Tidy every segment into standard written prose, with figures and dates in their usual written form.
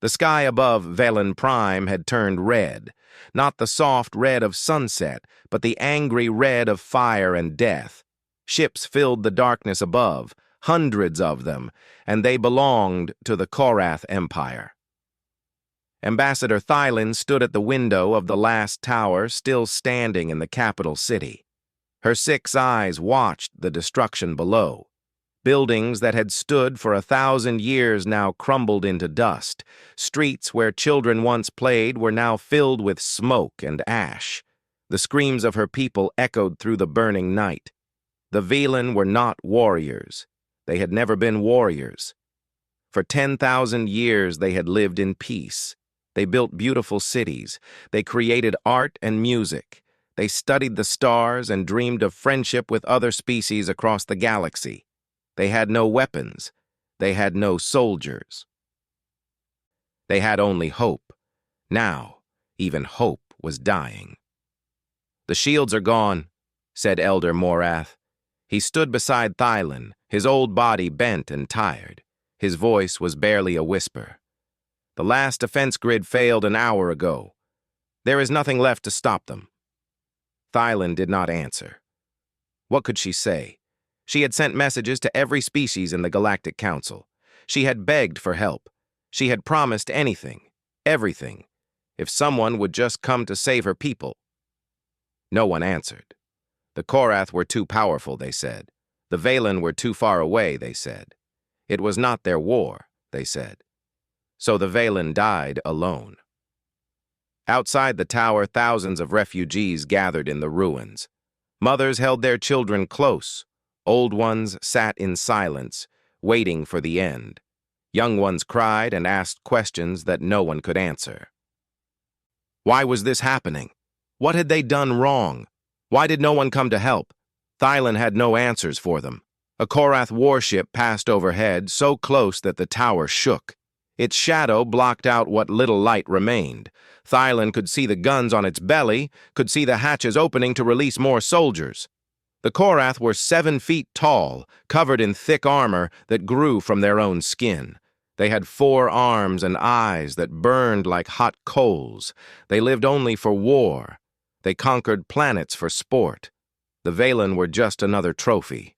The sky above Velen Prime had turned red, not the soft red of sunset, but the angry red of fire and death. Ships filled the darkness above, hundreds of them, and they belonged to the Korath Empire. Ambassador Thylin stood at the window of the last tower, still standing in the capital city. Her 6 eyes watched the destruction below. Buildings that had stood for 1,000 years now crumbled into dust. Streets where children once played were now filled with smoke and ash. The screams of her people echoed through the burning night. The Velen were not warriors. They had never been warriors. For 10,000 years they had lived in peace. They built beautiful cities. They created art and music. They studied the stars and dreamed of friendship with other species across the galaxy. They had no weapons. They had no soldiers. They had only hope. Now, even hope was dying. "The shields are gone," said Elder Morath. He stood beside Thylin, his old body bent and tired. His voice was barely a whisper. "The last defense grid failed an hour ago. There is nothing left to stop them." Thylin did not answer. What could she say? She had sent messages to every species in the Galactic Council. She had begged for help. She had promised anything, everything, if someone would just come to save her people. No one answered. The Korath were too powerful, they said. The Velen were too far away, they said. It was not their war, they said. So the Velen died alone. Outside the tower, thousands of refugees gathered in the ruins. Mothers held their children close. Old ones sat in silence, waiting for the end. Young ones cried and asked questions that no one could answer. Why was this happening? What had they done wrong? Why did no one come to help? Thylin had no answers for them. A Korath warship passed overhead, so close that the tower shook. Its shadow blocked out what little light remained. Thylin could see the guns on its belly, could see the hatches opening to release more soldiers. The Korath were 7 feet tall, covered in thick armor that grew from their own skin. They had 4 arms and eyes that burned like hot coals. They lived only for war. They conquered planets for sport. The Velen were just another trophy.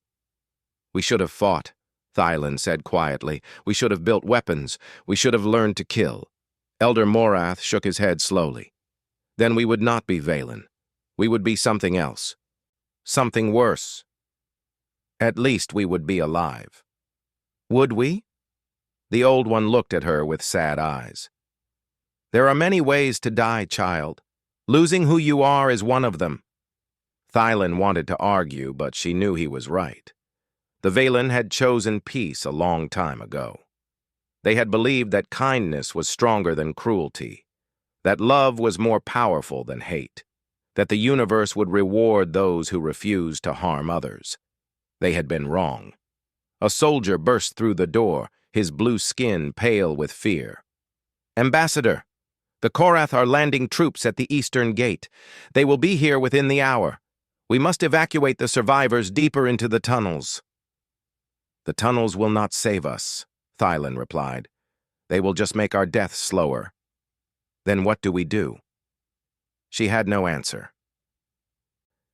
"We should have fought," Thylin said quietly. "We should have built weapons. We should have learned to kill." Elder Morath shook his head slowly. "Then we would not be Velen. We would be something else. Something worse. At least we would be alive." "Would we?" The old one looked at her with sad eyes. "There are many ways to die, child. Losing who you are is one of them." Thylin wanted to argue, but she knew he was right. The Velen had chosen peace a long time ago. They had believed that kindness was stronger than cruelty, that love was more powerful than hate, that the universe would reward those who refused to harm others. They had been wrong. A soldier burst through the door, his blue skin pale with fear. "Ambassador, the Korath are landing troops at the eastern gate. They will be here within the hour. We must evacuate the survivors deeper into the tunnels." "The tunnels will not save us," Thylin replied. "They will just make our death slower." "Then what do we do?" She had no answer.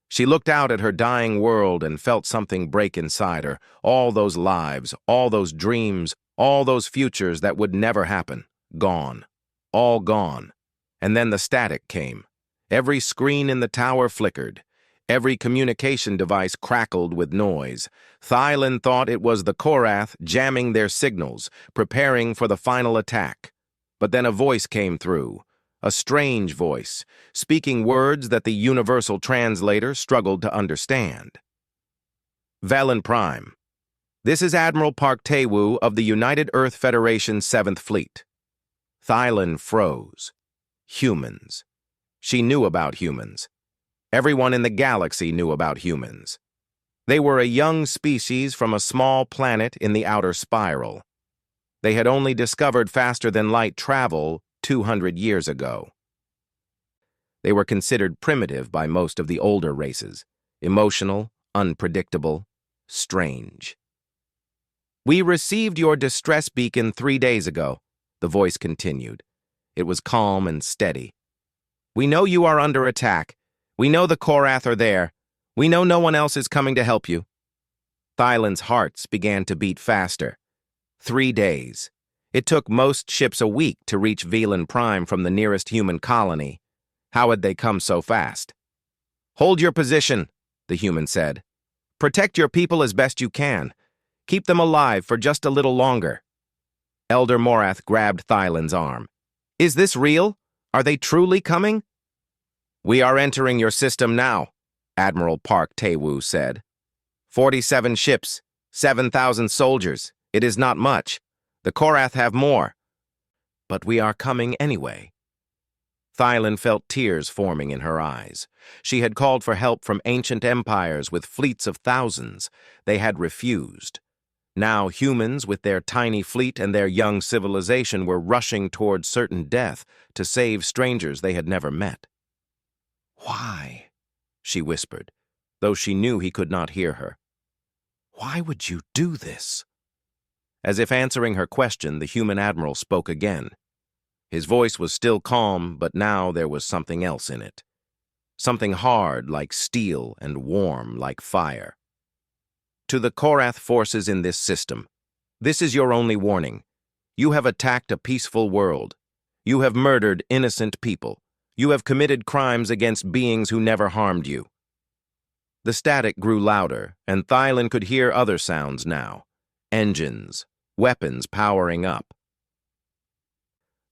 She looked out at her dying world and felt something break inside her. All those lives, all those dreams, all those futures that would never happen. Gone. All gone. And then the static came. Every screen in the tower flickered. Every communication device crackled with noise. Thylin thought it was the Korath jamming their signals, preparing for the final attack. But then a voice came through. A strange voice, speaking words that the universal translator struggled to understand. "Velen Prime. This is Admiral Park Taewoo of the United Earth Federation's 7th Fleet." Thylin froze. Humans. She knew about humans. Everyone in the galaxy knew about humans. They were a young species from a small planet in the outer spiral. They had only discovered faster-than-light travel 200 years ago. They were considered primitive by most of the older races, emotional, unpredictable, strange. "We received your distress beacon 3 days ago. the voice continued. It was calm and steady. "We know you are under attack. We know the Korath are there. We know no one else is coming to help you." Thylan's hearts began to beat faster. 3 days. It took most ships a week to reach Velan Prime from the nearest human colony. How had they come so fast? "Hold your position," the human said. "Protect your people as best you can. Keep them alive for just a little longer." Elder Morath grabbed Thylan's arm. "Is this real? Are they truly coming?" "We are entering your system now," Admiral Park Taewoo said. 47 ships, 7,000 soldiers. It is not much. The Korath have more. But we are coming anyway. Thylan felt tears forming in her eyes. She had called for help from ancient empires with fleets of thousands. They had refused. Now humans, with their tiny fleet and their young civilization, were rushing toward certain death to save strangers they had never met. "Why?" she whispered, though she knew he could not hear her. "Why would you do this?" As if answering her question, the human admiral spoke again. His voice was still calm, but now there was something else in it. Something hard like steel and warm like fire. "To the Korath forces in this system, this is your only warning. You have attacked a peaceful world. You have murdered innocent people. You have committed crimes against beings who never harmed you." The static grew louder, and Thylan could hear other sounds now. Engines, weapons powering up.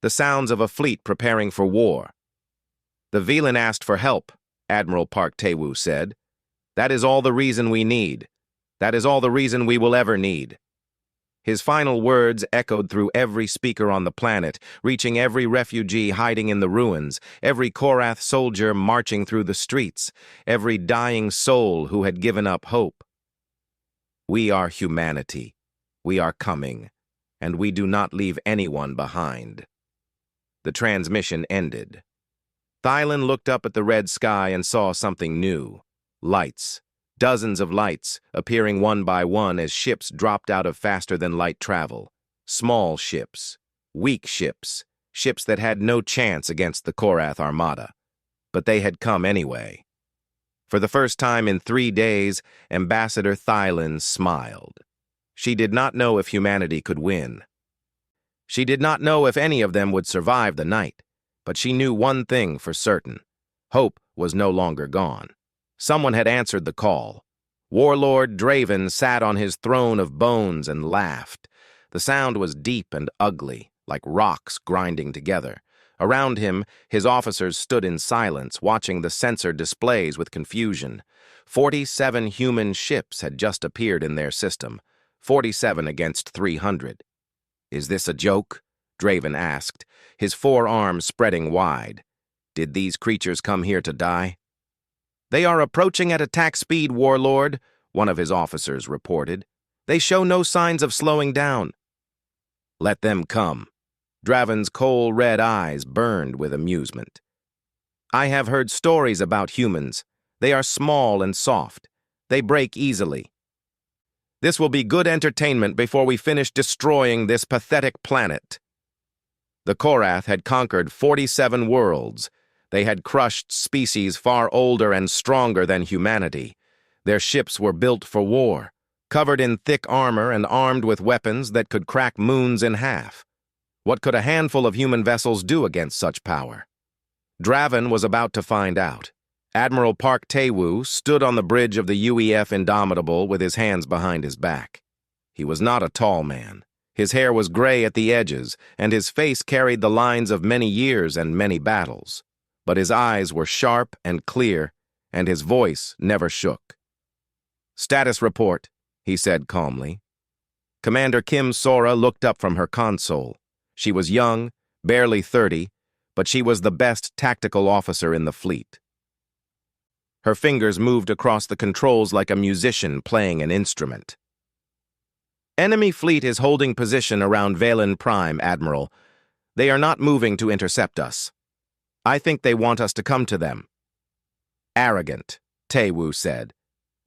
The sounds of a fleet preparing for war. "The Velan asked for help," Admiral Park Taewoo said. "That is all the reason we need. That is all the reason we will ever need." His final words echoed through every speaker on the planet, reaching every refugee hiding in the ruins, every Korath soldier marching through the streets, every dying soul who had given up hope. "We are humanity. We are coming, and we do not leave anyone behind." The transmission ended. Thylan looked up at the red sky and saw something new. Lights. Dozens of lights, appearing one by one as ships dropped out of faster-than-light travel. Small ships, weak ships, ships that had no chance against the Korath armada. But they had come anyway. For the first time in 3 days, Ambassador Thylan smiled. She did not know if humanity could win. She did not know if any of them would survive the night, but she knew one thing for certain. Hope was no longer gone. Someone had answered the call. Warlord Draven sat on his throne of bones and laughed. The sound was deep and ugly, like rocks grinding together. Around him, his officers stood in silence, watching the sensor displays with confusion. 47 human ships had just appeared in their system, 47 against 300. "Is this a joke?" Draven asked, his forearms spreading wide. "Did these creatures come here to die?" "They are approaching at attack speed, Warlord," one of his officers reported. "They show no signs of slowing down." "Let them come." Draven's coal red eyes burned with amusement. "I have heard stories about humans. They are small and soft. They break easily. This will be good entertainment before we finish destroying this pathetic planet." The Korath had conquered 47 worlds. They had crushed species far older and stronger than humanity. Their ships were built for war, covered in thick armor and armed with weapons that could crack moons in half. What could a handful of human vessels do against such power? Draven was about to find out. Admiral Park Taewoo stood on the bridge of the UEF Indomitable with his hands behind his back. He was not a tall man. His hair was gray at the edges, and his face carried the lines of many years and many battles. But his eyes were sharp and clear, and his voice never shook. "Status report," he said calmly. Commander Kim Sora looked up from her console. She was young, barely 30, but she was the best tactical officer in the fleet. Her fingers moved across the controls like a musician playing an instrument. "Enemy fleet is holding position around Velan Prime, Admiral. They are not moving to intercept us. I think they want us to come to them." "Arrogant," Taewoo said.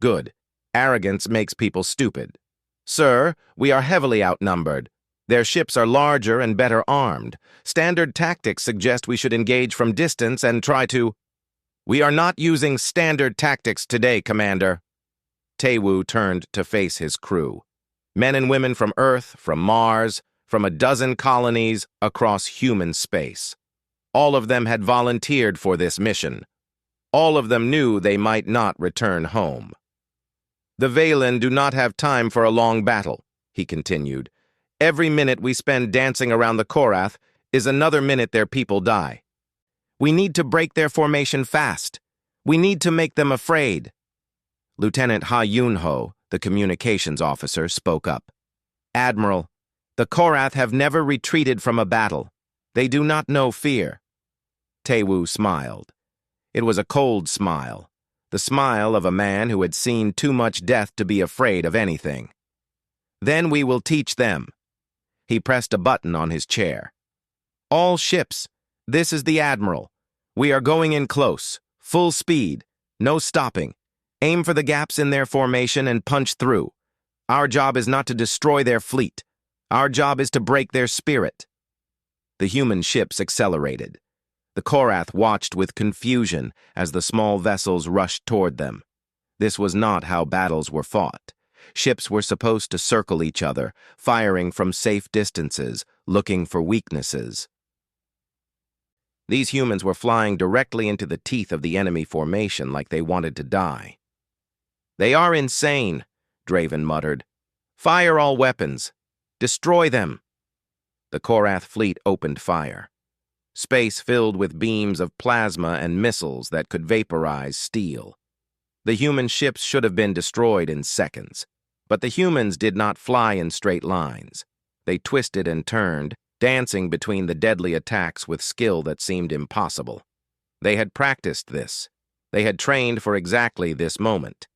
"Good. Arrogance makes people stupid. Sir, we are heavily outnumbered. Their ships are larger and better armed. Standard tactics suggest we should engage from distance and try to— We are not using standard tactics today, Commander. Taewoo turned to face his crew. Men and women from Earth, from Mars, from a dozen colonies across human space. All of them had volunteered for this mission. All of them knew they might not return home. The Valen do not have time for a long battle, he continued. Every minute we spend dancing around the Korath is another minute their people die. We need to break their formation fast. We need to make them afraid. Lieutenant Ha Yun-ho, the communications officer, spoke up. Admiral, the Korath have never retreated from a battle. They do not know fear. Taewoo smiled. It was a cold smile, the smile of a man who had seen too much death to be afraid of anything. Then we will teach them. He pressed a button on his chair. All ships, this is the Admiral. We are going in close, full speed, no stopping. Aim for the gaps in their formation and punch through. Our job is not to destroy their fleet. Our job is to break their spirit. The human ships accelerated. The Korath watched with confusion as the small vessels rushed toward them. This was not how battles were fought. Ships were supposed to circle each other, firing from safe distances, looking for weaknesses. These humans were flying directly into the teeth of the enemy formation like they wanted to die. They are insane, Draven muttered. Fire all weapons. Destroy them. The Korath fleet opened fire. Space filled with beams of plasma and missiles that could vaporize steel. The human ships should have been destroyed in seconds. But the humans did not fly in straight lines. They twisted and turned, dancing between the deadly attacks with skill that seemed impossible. They had practiced this. They had trained for exactly this moment.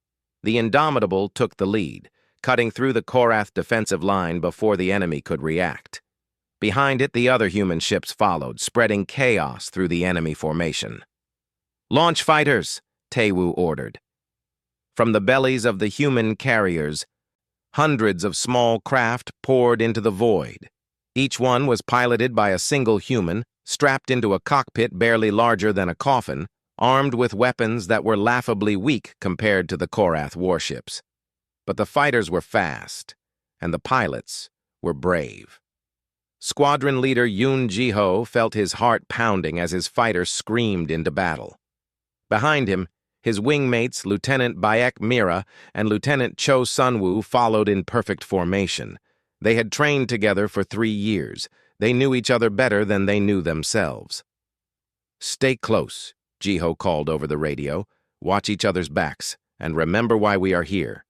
The Indomitable took the lead, cutting through the Korath defensive line before the enemy could react. Behind it, the other human ships followed, spreading chaos through the enemy formation. Launch fighters, Taewoo ordered. From the bellies of the human carriers, hundreds of small craft poured into the void. Each one was piloted by a single human, strapped into a cockpit barely larger than a coffin, armed with weapons that were laughably weak compared to the Korath warships. But the fighters were fast, and the pilots were brave. Squadron leader Yoon Ji-ho felt his heart pounding as his fighters screamed into battle. Behind him, his wingmates Lieutenant Baek Mira and Lieutenant Cho Sunwoo followed in perfect formation. They had trained together for 3 years. They knew each other better than they knew themselves. Stay close, Ji-ho called over the radio. Watch each other's backs, and remember why we are here.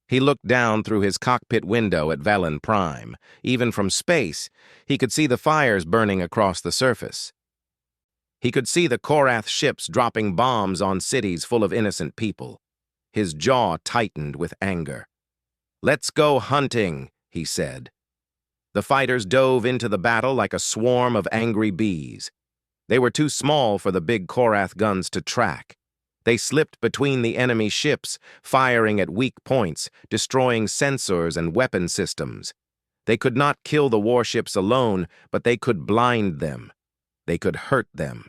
He looked down through his cockpit window at Velen Prime. Even from space, he could see the fires burning across the surface. He could see the Korath ships dropping bombs on cities full of innocent people. His jaw tightened with anger. Let's go hunting, he said. The fighters dove into the battle like a swarm of angry bees. They were too small for the big Korath guns to track. They slipped between the enemy ships, firing at weak points, destroying sensors and weapon systems. They could not kill the warships alone, but they could blind them. They could hurt them.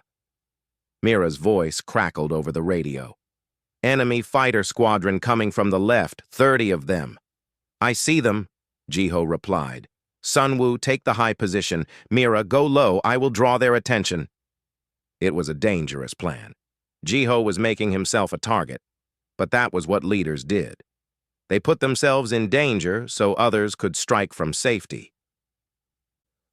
Mira's voice crackled over the radio. Enemy fighter squadron coming from the left, 30 of them. I see them, Ji-ho replied. Sunwoo, take the high position. Mira, go low. I will draw their attention. It was a dangerous plan. Ji-ho was making himself a target, but that was what leaders did. They put themselves in danger so others could strike from safety.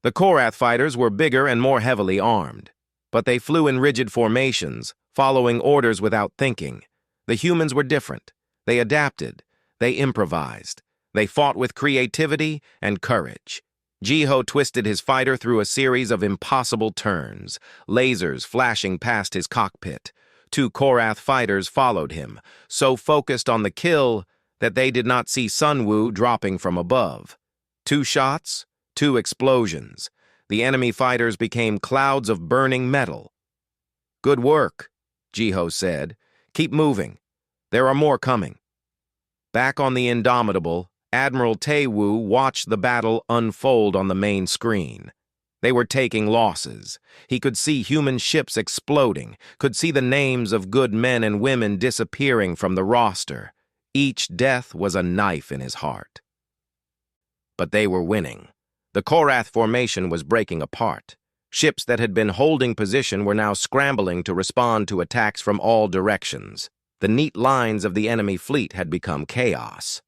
The Korath fighters were bigger and more heavily armed, but they flew in rigid formations, following orders without thinking. The humans were different. They adapted. They improvised. They fought with creativity and courage. Ji-ho twisted his fighter through a series of impossible turns, lasers flashing past his cockpit. 2 Korath fighters followed him, so focused on the kill that they did not see Sunwoo dropping from above. 2 shots, 2 explosions. The enemy fighters became clouds of burning metal. Good work, Ji-ho said. Keep moving. There are more coming. Back on the Indomitable, Admiral Taewoo watched the battle unfold on the main screen. They were taking losses. He could see human ships exploding, could see the names of good men and women disappearing from the roster. Each death was a knife in his heart. But they were winning. The Korath formation was breaking apart. Ships that had been holding position were now scrambling to respond to attacks from all directions. The neat lines of the enemy fleet had become chaos.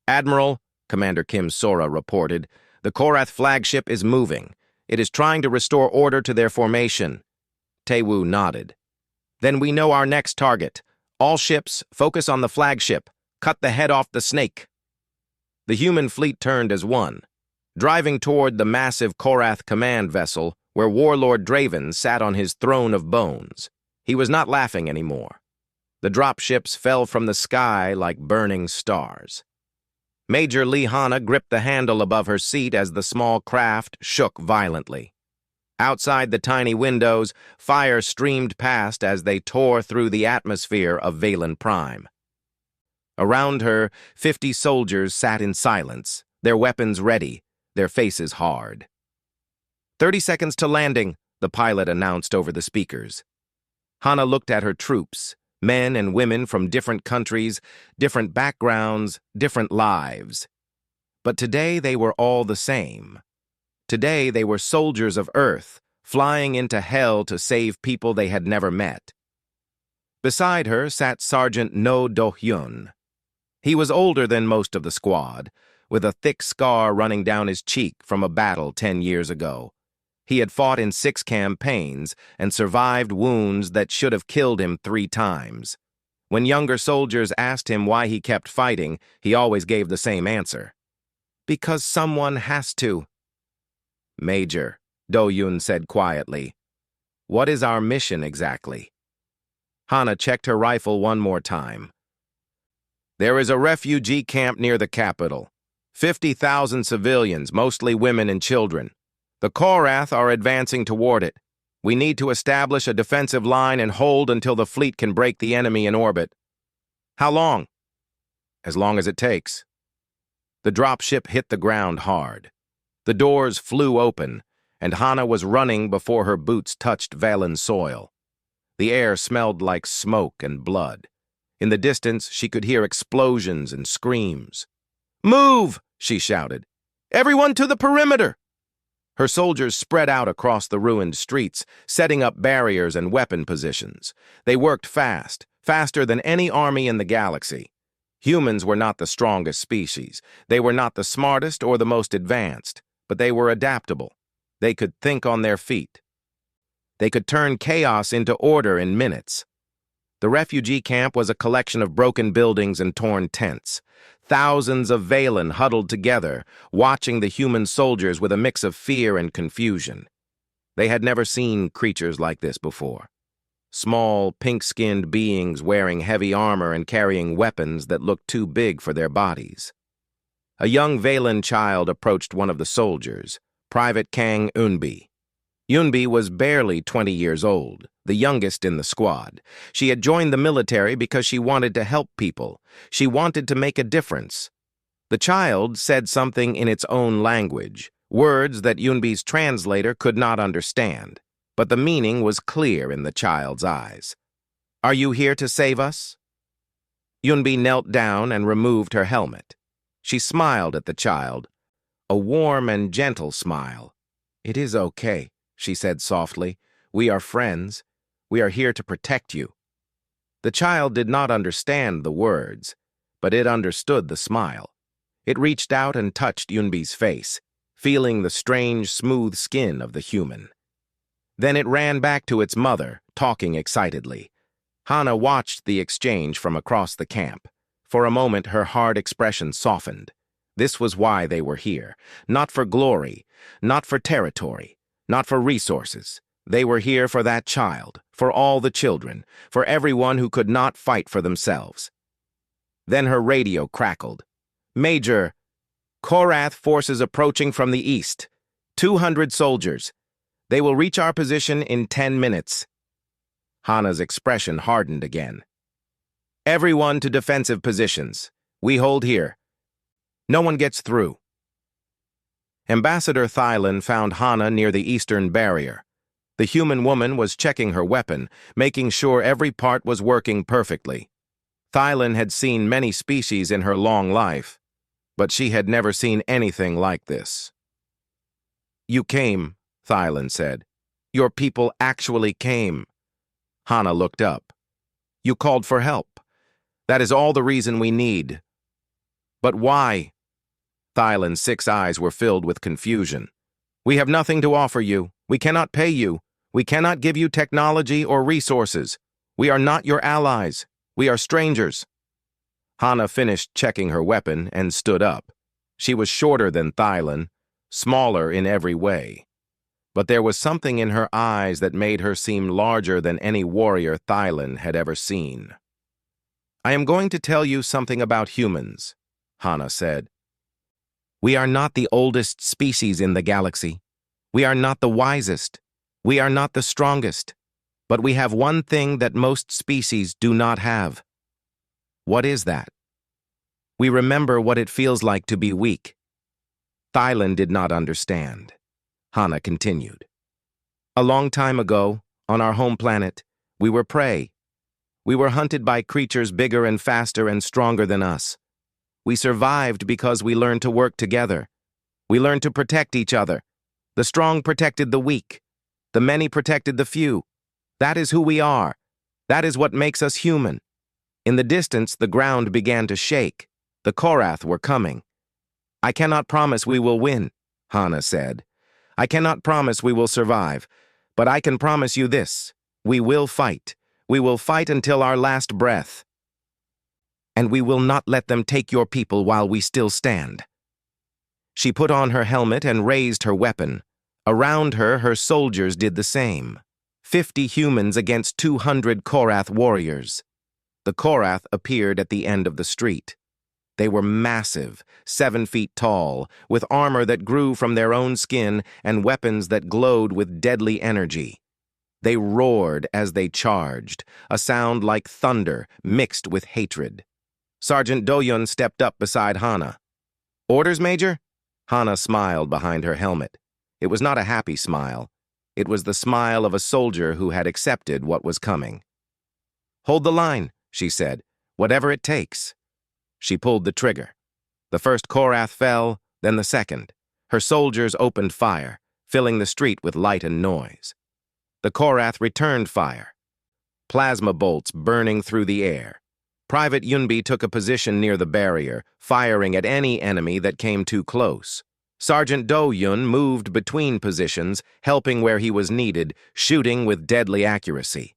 "Admiral," Commander Kim Sora reported, "the Korath flagship is moving. It is trying to restore order to their formation." Taewoo nodded. "Then we know our next target. All ships, focus on the flagship. Cut the head off the snake." The human fleet turned as one, driving toward the massive Korath command vessel where Warlord Draven sat on his throne of bones. He was not laughing anymore. The dropships fell from the sky like burning stars. Major Lihana gripped the handle above her seat as the small craft shook violently. Outside the tiny windows, fire streamed past as they tore through the atmosphere of Valen Prime. Around her, 50 soldiers sat in silence, their weapons ready, their faces hard. 30 seconds to landing," the pilot announced over the speakers. Hana looked at her troops, men and women from different countries, different backgrounds, different lives. But today they were all the same. Today they were soldiers of Earth, flying into hell to save people they had never met. Beside her sat Sergeant No Do-hyun. He was older than most of the squad, with a thick scar running down his cheek from a battle 10 years ago. He had fought in 6 campaigns and survived wounds that should have killed him 3 times. When younger soldiers asked him why he kept fighting, he always gave the same answer. "Because someone has to." "Major," Do-hyun said quietly, "what is our mission exactly?" Hana checked her rifle one more time. "There is a refugee camp near the capital. 50,000 civilians, mostly women and children. The Korath are advancing toward it. We need to establish a defensive line and hold until the fleet can break the enemy in orbit." "How long?" "As long as it takes." The dropship hit the ground hard. The doors flew open, and Hana was running before her boots touched Valen soil. The air smelled like smoke and blood. In the distance, she could hear explosions and screams. "Move!" she shouted. "Everyone to the perimeter!" Her soldiers spread out across the ruined streets, setting up barriers and weapon positions. They worked fast, faster than any army in the galaxy. Humans were not the strongest species. They were not the smartest or the most advanced, but they were adaptable. They could think on their feet. They could turn chaos into order in minutes. The refugee camp was a collection of broken buildings and torn tents. Thousands of Valen huddled together, watching the human soldiers with a mix of fear and confusion. They had never seen creatures like this before. Small, pink-skinned beings wearing heavy armor and carrying weapons that looked too big for their bodies. A young Valen child approached one of the soldiers, Private Kang Eunbi. Eunbi was barely 20 years old, the youngest in the squad. She had joined the military because she wanted to help people. She wanted to make a difference. The child said something in its own language, words that Eunbi's translator could not understand, but the meaning was clear in the child's eyes. "Are you here to save us?" Eunbi knelt down and removed her helmet. She smiled at the child, a warm and gentle smile. "It is okay," she said softly. "We are friends. We are here to protect you." The child did not understand the words, but it understood the smile. It reached out and touched Eunbi's face, feeling the strange, smooth skin of the human. Then it ran back to its mother, talking excitedly. Hana watched the exchange from across the camp. For a moment, her hard expression softened. This was why they were here. Not for glory, not for territory, not for resources. They were here for that child, for all the children, for everyone who could not fight for themselves. Then her radio crackled. "Major, Korath forces approaching from the east. 200 soldiers. They will reach our position in 10 minutes. Hana's expression hardened again. "Everyone to defensive positions. We hold here." No one gets through. Ambassador Thylan found Hana near the eastern barrier. The human woman was checking her weapon, making sure every part was working perfectly. Thylan had seen many species in her long life, but she had never seen anything like this. "You came," Thylan said. "Your people actually came." Hana looked up. "You called for help. That is all the reason we need." "But why?" Thylan's 6 eyes were filled with confusion. "We have nothing to offer you. We cannot pay you. We cannot give you technology or resources. We are not your allies. We are strangers." Hana finished checking her weapon and stood up. She was shorter than Thylan, smaller in every way. But there was something in her eyes that made her seem larger than any warrior Thylan had ever seen. "I am going to tell you something about humans," Hana said. "We are not the oldest species in the galaxy. We are not the wisest. We are not the strongest. But we have one thing that most species do not have." "What is that?" "We remember what it feels like to be weak." Thylan did not understand. Hana continued. "A long time ago, on our home planet, we were prey. We were hunted by creatures bigger and faster and stronger than us. We survived because we learned to work together. We learned to protect each other. The strong protected the weak. The many protected the few. That is who we are. That is what makes us human." In the distance, the ground began to shake. The Korath were coming. "I cannot promise we will win," Hana said. "I cannot promise we will survive. But I can promise you this. We will fight. We will fight until our last breath. And we will not let them take your people while we still stand." She put on her helmet and raised her weapon. Around her, her soldiers did the same. 50 humans against 200 Korath warriors. The Korath appeared at the end of the street. They were massive, 7 feet tall, with armor that grew from their own skin and weapons that glowed with deadly energy. They roared as they charged, a sound like thunder mixed with hatred. Sergeant Doyun stepped up beside Hana. "Orders, Major?" Hana smiled behind her helmet. It was not a happy smile. It was the smile of a soldier who had accepted what was coming. "Hold the line," she said, "whatever it takes." She pulled the trigger. The first Korath fell, then the second. Her soldiers opened fire, filling the street with light and noise. The Korath returned fire. Plasma bolts burning through the air. Private Yunbi took a position near the barrier, firing at any enemy that came too close. Sergeant Do-Yun moved between positions, helping where he was needed, shooting with deadly accuracy.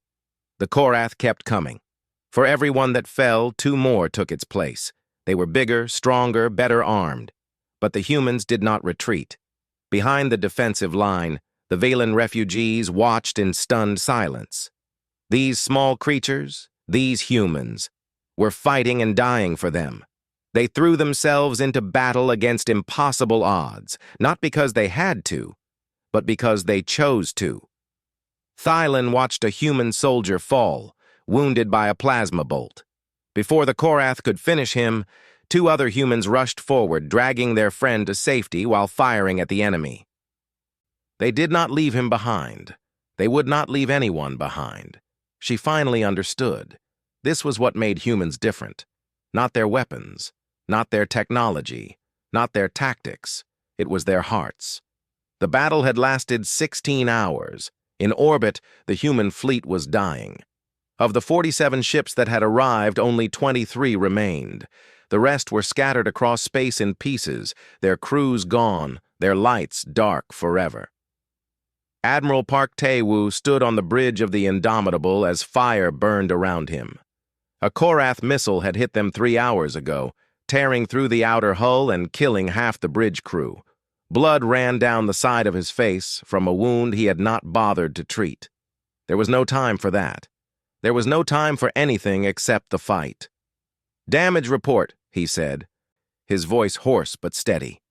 The Korath kept coming. For every one that fell, 2 more took its place. They were bigger, stronger, better armed. But the humans did not retreat. Behind the defensive line, the Valen refugees watched in stunned silence. These small creatures, these humans, were fighting and dying for them. They threw themselves into battle against impossible odds, not because they had to, but because they chose to. Thylan watched a human soldier fall, wounded by a plasma bolt. Before the Korath could finish him, 2 other humans rushed forward, dragging their friend to safety while firing at the enemy. They did not leave him behind. They would not leave anyone behind. She finally understood. This was what made humans different. Not their weapons, not their technology, not their tactics. It was their hearts. The battle had lasted 16 hours. In orbit, the human fleet was dying. Of the 47 ships that had arrived, only 23 remained. The rest were scattered across space in pieces, their crews gone, their lights dark forever. Admiral Park Tae-woo stood on the bridge of the Indomitable as fire burned around him. A Korath missile had hit them 3 hours ago, tearing through the outer hull and killing half the bridge crew. Blood ran down the side of his face from a wound he had not bothered to treat. There was no time for that. There was no time for anything except the fight. "Damage report," he said, his voice hoarse but steady.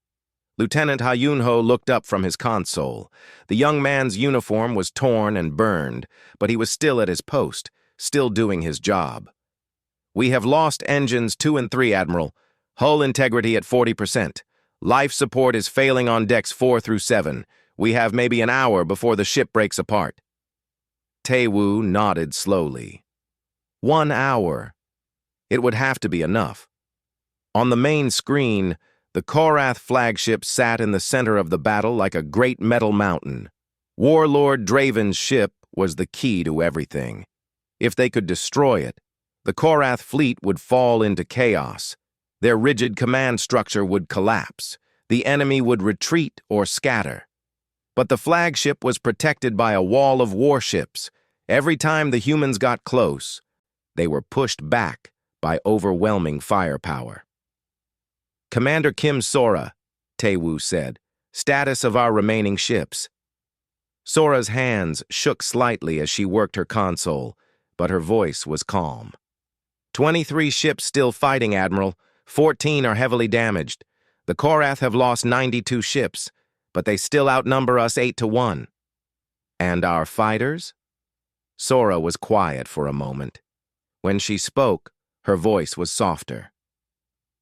Lieutenant Ha Yun-ho looked up from his console. The young man's uniform was torn and burned, but he was still at his post, still doing his job. "We have lost engines 2 and 3, Admiral. Hull integrity at 40%. Life support is failing on decks 4 through 7. We have maybe an hour before the ship breaks apart. Taewoo nodded slowly. 1 hour. It would have to be enough. On the main screen, the Korath flagship sat in the center of the battle like a great metal mountain. Warlord Draven's ship was the key to everything. If they could destroy it, the Korath fleet would fall into chaos. Their rigid command structure would collapse. The enemy would retreat or scatter. But the flagship was protected by a wall of warships. Every time the humans got close, they were pushed back by overwhelming firepower. Commander Kim Sora, Taewoo said, status of our remaining ships. Sora's hands shook slightly as she worked her console, but her voice was calm. 23 ships still fighting, Admiral. 14 are heavily damaged. The Korath have lost 92 ships, but they still outnumber us 8-1. And our fighters? Sora was quiet for a moment. When she spoke, her voice was softer.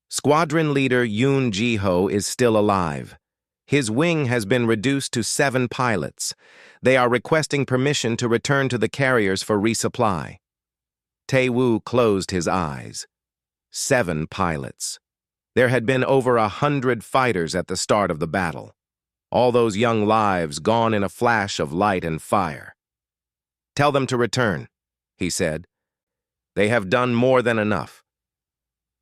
Squadron leader Yoon Ji-ho is still alive. His wing has been reduced to 7 pilots. They are requesting permission to return to the carriers for resupply. Taewoo closed his eyes. 7 pilots. There had been over 100 fighters at the start of the battle. All those young lives gone in a flash of light and fire. Tell them to return, he said. They have done more than enough.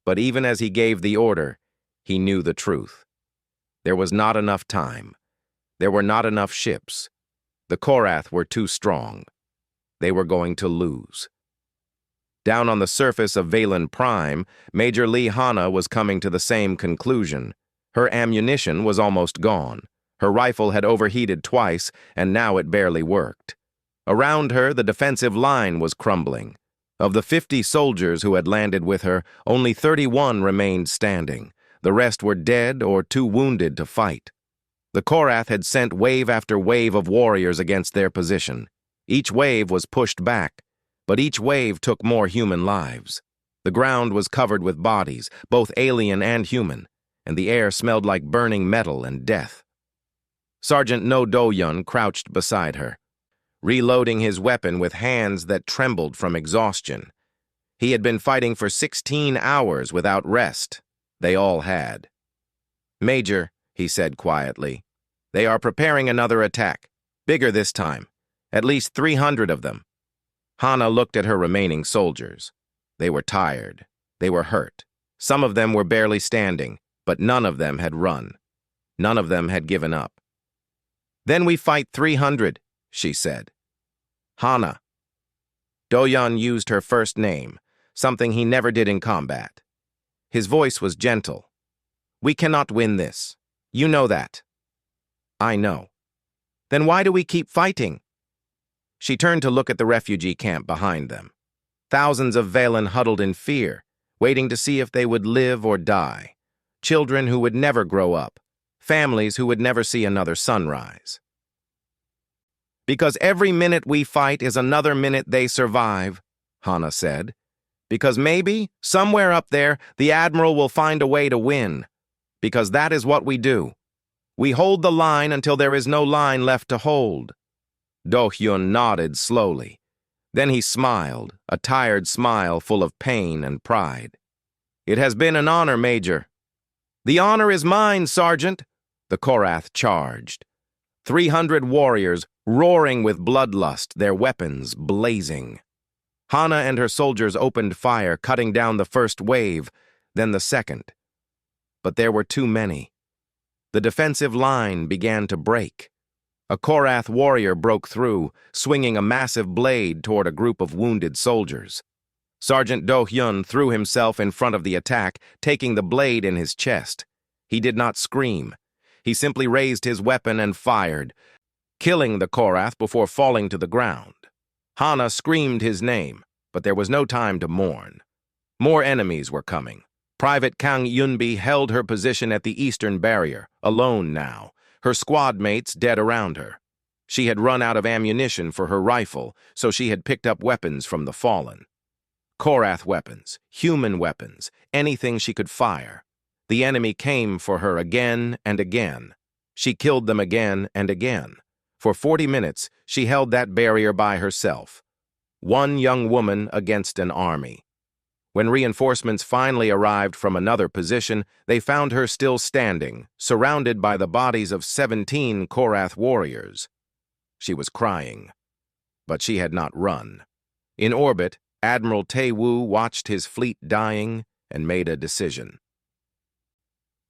But even as he gave the order, he knew the truth. There was not enough time. There were not enough ships. The Korath were too strong. They were going to lose. Down on the surface of Valen Prime, Major Lee Hana was coming to the same conclusion. Her ammunition was almost gone. Her rifle had overheated twice, and now it barely worked. Around her, the defensive line was crumbling. Of the 50 soldiers who had landed with her, only 31 remained standing. The rest were dead or too wounded to fight. The Korath had sent wave after wave of warriors against their position. Each wave was pushed back, but each wave took more human lives. The ground was covered with bodies, both alien and human, and the air smelled like burning metal and death. Sergeant No Do-yun crouched beside her, reloading his weapon with hands that trembled from exhaustion. He had been fighting for 16 hours without rest. They all had. Major, he said quietly, they are preparing another attack. Bigger this time. At least 300 of them. Hana looked at her remaining soldiers. They were tired. They were hurt. Some of them were barely standing, but none of them had run. None of them had given up. Then we fight 300, she said. Hana. Do-yun used her first name, something he never did in combat. His voice was gentle. We cannot win this. You know that. I know. Then why do we keep fighting? She turned to look at the refugee camp behind them. Thousands of Valen huddled in fear, waiting to see if they would live or die. Children who would never grow up. Families who would never see another sunrise. Because every minute we fight is another minute they survive, Hana said. Because maybe, somewhere up there, the Admiral will find a way to win. Because that is what we do. We hold the line until there is no line left to hold. Do-hyun nodded slowly. Then he smiled, a tired smile full of pain and pride. It has been an honor, Major. The honor is mine, Sergeant, the Korath charged. 300 warriors roaring with bloodlust, their weapons blazing. Hana and her soldiers opened fire, cutting down the first wave, then the second. But there were too many. The defensive line began to break. A Korath warrior broke through, swinging a massive blade toward a group of wounded soldiers. Sergeant Do-hyun threw himself in front of the attack, taking the blade in his chest. He did not scream. He simply raised his weapon and fired, killing the Korath before falling to the ground. Hana screamed his name, but there was no time to mourn. More enemies were coming. Private Kang Yunbi held her position at the eastern barrier, alone now, her squad mates dead around her. She had run out of ammunition for her rifle, so she had picked up weapons from the fallen. Korath weapons, human weapons, anything she could fire. The enemy came for her again and again. She killed them again and again. For 40 minutes, she held that barrier by herself. One young woman against an army. When reinforcements finally arrived from another position, they found her still standing, surrounded by the bodies of 17 Korath warriors. She was crying, but she had not run. In orbit, Admiral Tae-woo watched his fleet dying and made a decision.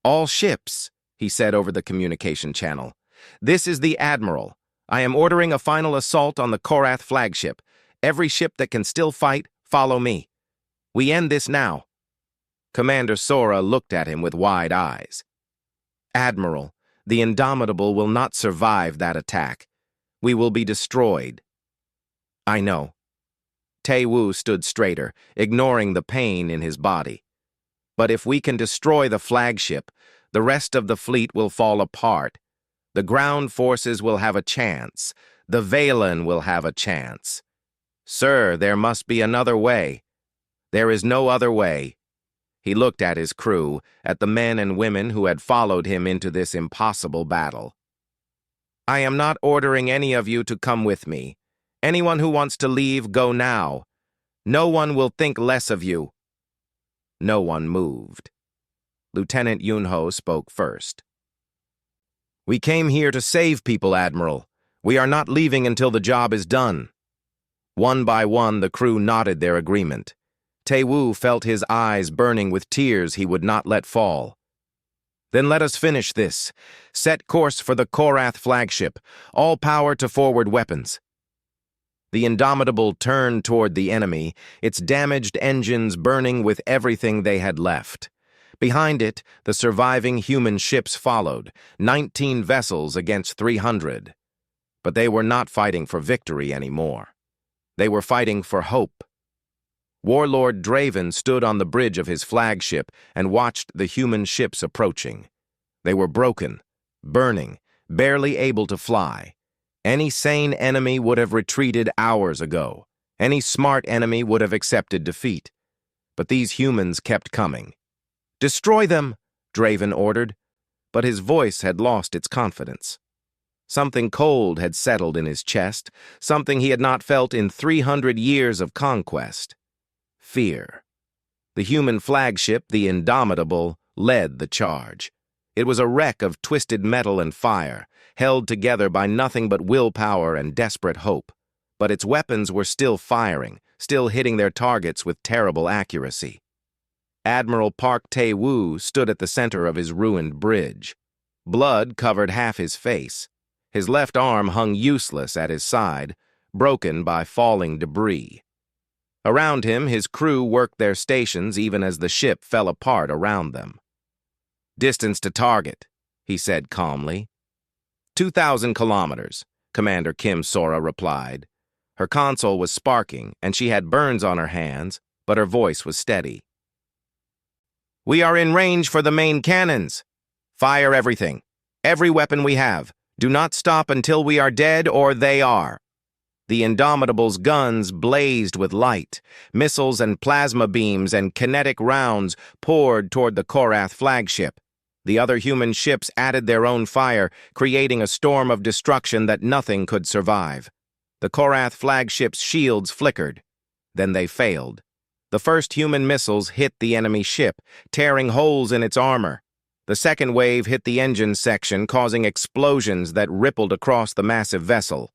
"All ships," he said over the communication channel. "This is the Admiral. I am ordering a final assault on the Korath flagship. Every ship that can still fight, follow me. We end this now." Commander Sora looked at him with wide eyes. "Admiral, the Indomitable will not survive that attack. We will be destroyed." "I know." Tae-woo stood straighter, ignoring the pain in his body. "But if we can destroy the flagship, the rest of the fleet will fall apart. The ground forces will have a chance. The Valen will have a chance. Sir, there must be another way. There is no other way." He looked at his crew, at the men and women who had followed him into this impossible battle. "I am not ordering any of you to come with me. Anyone who wants to leave, go now. No one will think less of you." No one moved. Lieutenant Yunho spoke first. "We came here to save people, Admiral. We are not leaving until the job is done." One by one, the crew nodded their agreement. Tae-woo felt his eyes burning with tears he would not let fall. "Then let us finish this. Set course for the Korath flagship. All power to forward weapons." The Indomitable turned toward the enemy, its damaged engines burning with everything they had left. Behind it, the surviving human ships followed, 19 vessels against 300. But they were not fighting for victory anymore. They were fighting for hope. Warlord Draven stood on the bridge of his flagship and watched the human ships approaching. They were broken, burning, barely able to fly. Any sane enemy would have retreated hours ago. Any smart enemy would have accepted defeat. But these humans kept coming. "Destroy them," Draven ordered, but his voice had lost its confidence. Something cold had settled in his chest, something he had not felt in 300 years of conquest. Fear. The human flagship, the Indomitable, led the charge. It was a wreck of twisted metal and fire, held together by nothing but willpower and desperate hope. But its weapons were still firing, still hitting their targets with terrible accuracy. Admiral Park Tae-woo stood at the center of his ruined bridge. Blood covered half his face. His left arm hung useless at his side, broken by falling debris. Around him, his crew worked their stations even as the ship fell apart around them. "Distance to target," he said calmly. 2,000 kilometers, Commander Kim Sora replied. Her console was sparking, and she had burns on her hands, but her voice was steady. "We are in range for the main cannons. Fire everything. Every weapon we have. Do not stop until we are dead or they are." The Indomitable's guns blazed with light. Missiles and plasma beams and kinetic rounds poured toward the Korath flagship. The other human ships added their own fire, creating a storm of destruction that nothing could survive. The Korath flagship's shields flickered. Then they failed. The first human missiles hit the enemy ship, tearing holes in its armor. The second wave hit the engine section, causing explosions that rippled across the massive vessel.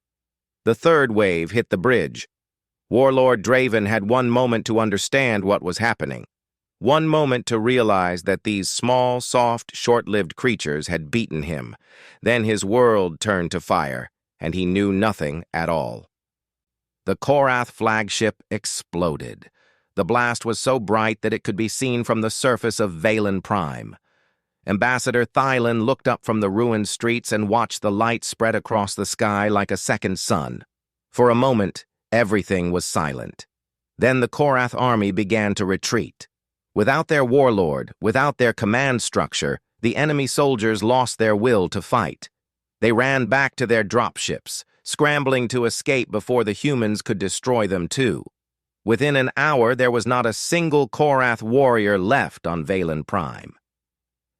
The third wave hit the bridge. Warlord Draven had one moment to understand what was happening. One moment to realize that these small, soft, short-lived creatures had beaten him. Then his world turned to fire, and he knew nothing at all. The Korath flagship exploded. The blast was so bright that it could be seen from the surface of Valen Prime. Ambassador Thailand looked up from the ruined streets and watched the light spread across the sky like a second sun. For a moment, everything was silent. Then the Korath army began to retreat. Without their warlord, without their command structure, the enemy soldiers lost their will to fight. They ran back to their dropships, scrambling to escape before the humans could destroy them too. Within an hour, there was not a single Korath warrior left on Valen Prime.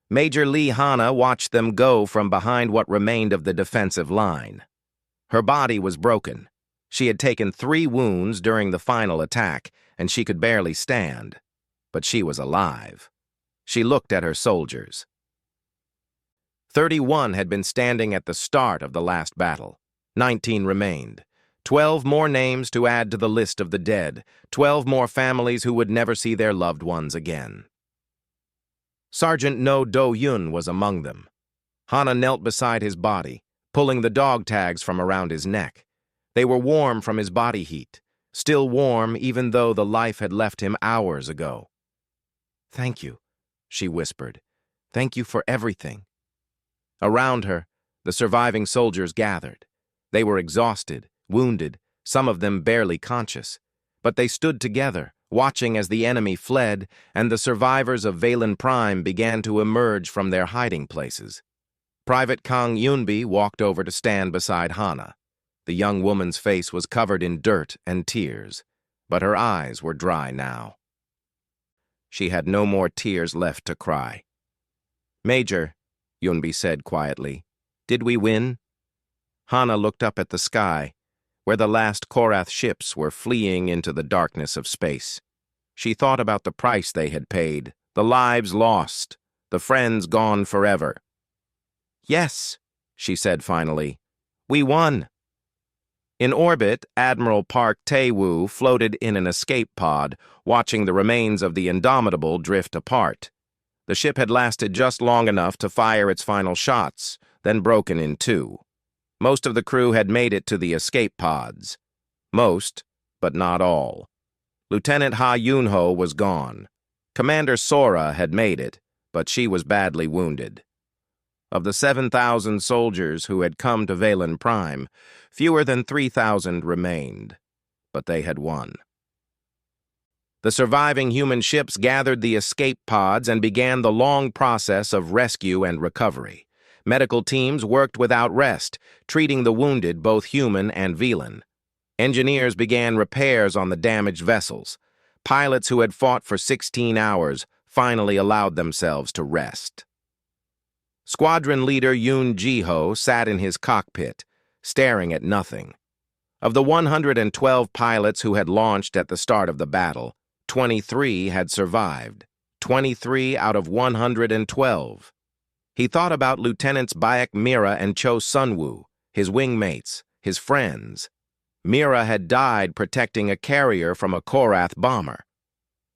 Major Lee Hana watched them go from behind what remained of the defensive line. Her body was broken. She had taken 3 wounds during the final attack, and she could barely stand. But she was alive. She looked at her soldiers. 31 had been standing at the start of the last battle. 19 remained. 12 more names to add to the list of the dead. 12 more families who would never see their loved ones again. Sergeant No Do-yun was among them. Hana knelt beside his body, pulling the dog tags from around his neck. They were warm from his body heat, still warm even though the life had left him hours ago. "Thank you," she whispered. "Thank you for everything." Around her, the surviving soldiers gathered. They were exhausted, wounded, some of them barely conscious. But they stood together, watching as the enemy fled and the survivors of Valen Prime began to emerge from their hiding places. Private Kang Yunbi walked over to stand beside Hana. The young woman's face was covered in dirt and tears, but her eyes were dry now. She had no more tears left to cry. "Major," Yunbi said quietly, "did we win?" Hana looked up at the sky, where the last Korath ships were fleeing into the darkness of space. She thought about the price they had paid, the lives lost, the friends gone forever. "Yes," she said finally, "we won." In orbit, Admiral Park Tae-woo floated in an escape pod, watching the remains of the Indomitable drift apart. The ship had lasted just long enough to fire its final shots, then broken in 2. Most of the crew had made it to the escape pods. Most, but not all. Lieutenant Ha Yunho was gone. Commander Sora had made it, but she was badly wounded. Of the 7,000 soldiers who had come to Valen Prime, fewer than 3,000 remained, but they had won. The surviving human ships gathered the escape pods and began the long process of rescue and recovery. Medical teams worked without rest, treating the wounded, both human and Velan. Engineers began repairs on the damaged vessels. Pilots who had fought for 16 hours finally allowed themselves to rest. Squadron leader Yoon Ji-ho sat in his cockpit, staring at nothing. Of the 112 pilots who had launched at the start of the battle, 23 had survived. 23 out of 112. He thought about Lieutenants Baek Mira and Cho Sunwoo, his wingmates, his friends. Mira had died protecting a carrier from a Korath bomber.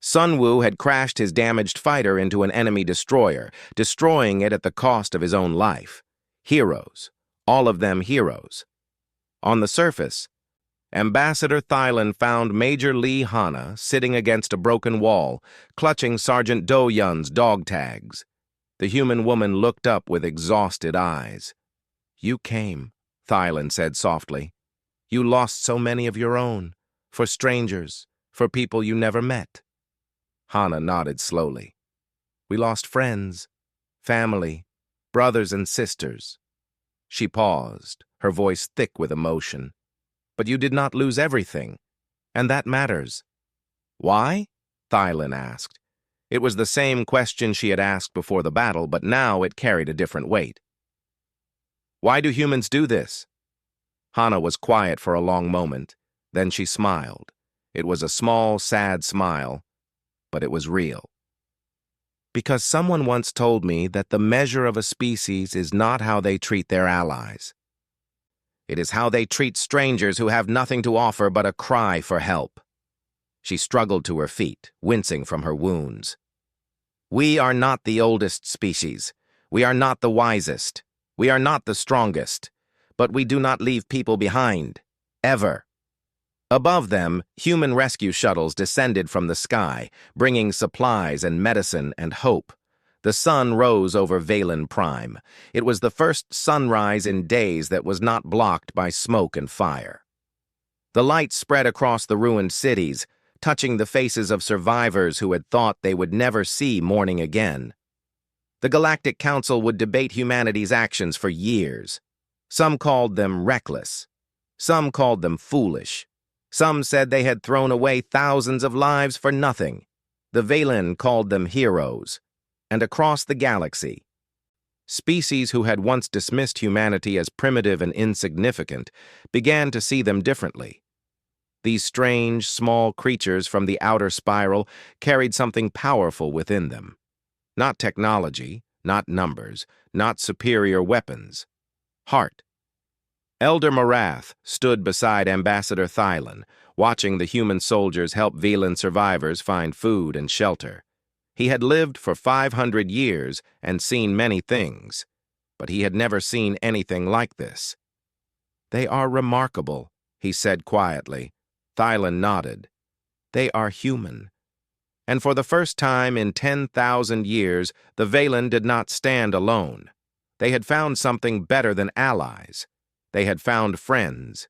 Sunwoo had crashed his damaged fighter into an enemy destroyer, destroying it at the cost of his own life. Heroes. All of them heroes. On the surface, Ambassador Thailand found Major Lee Hana sitting against a broken wall, clutching Sergeant Do-yun's dog tags. The human woman looked up with exhausted eyes. "You came," Thailand said softly. "You lost so many of your own, for strangers, for people you never met." Hana nodded slowly. "We lost friends, family, brothers and sisters." She paused, her voice thick with emotion. "But you did not lose everything, and that matters." "Why?" Thailand asked. It was the same question she had asked before the battle, but now it carried a different weight. "Why do humans do this?" Hana was quiet for a long moment. Then she smiled. It was a small, sad smile, but it was real. "Because someone once told me that the measure of a species is not how they treat their allies. It is how they treat strangers who have nothing to offer but a cry for help." She struggled to her feet, wincing from her wounds. "We are not the oldest species. We are not the wisest. We are not the strongest. But we do not leave people behind. Ever." Above them, human rescue shuttles descended from the sky, bringing supplies and medicine and hope. The sun rose over Valen Prime. It was the first sunrise in days that was not blocked by smoke and fire. The light spread across the ruined cities, touching the faces of survivors who had thought they would never see morning again. The Galactic Council would debate humanity's actions for years. Some called them reckless. Some called them foolish. Some said they had thrown away thousands of lives for nothing. The Valen called them heroes. and across the galaxy. Species who had once dismissed humanity as primitive and insignificant began to see them differently. These strange, small creatures from the outer spiral carried something powerful within them. Not technology, not numbers, not superior weapons. Heart. Elder Morath stood beside Ambassador Thylon, watching the human soldiers help Velan survivors find food and shelter. He had lived for 500 years and seen many things, but he had never seen anything like this. "They are remarkable," he said quietly. Thylon nodded. "They are human." And for the first time in 10,000 years, the Velan did not stand alone. They had found something better than allies. They had found friends.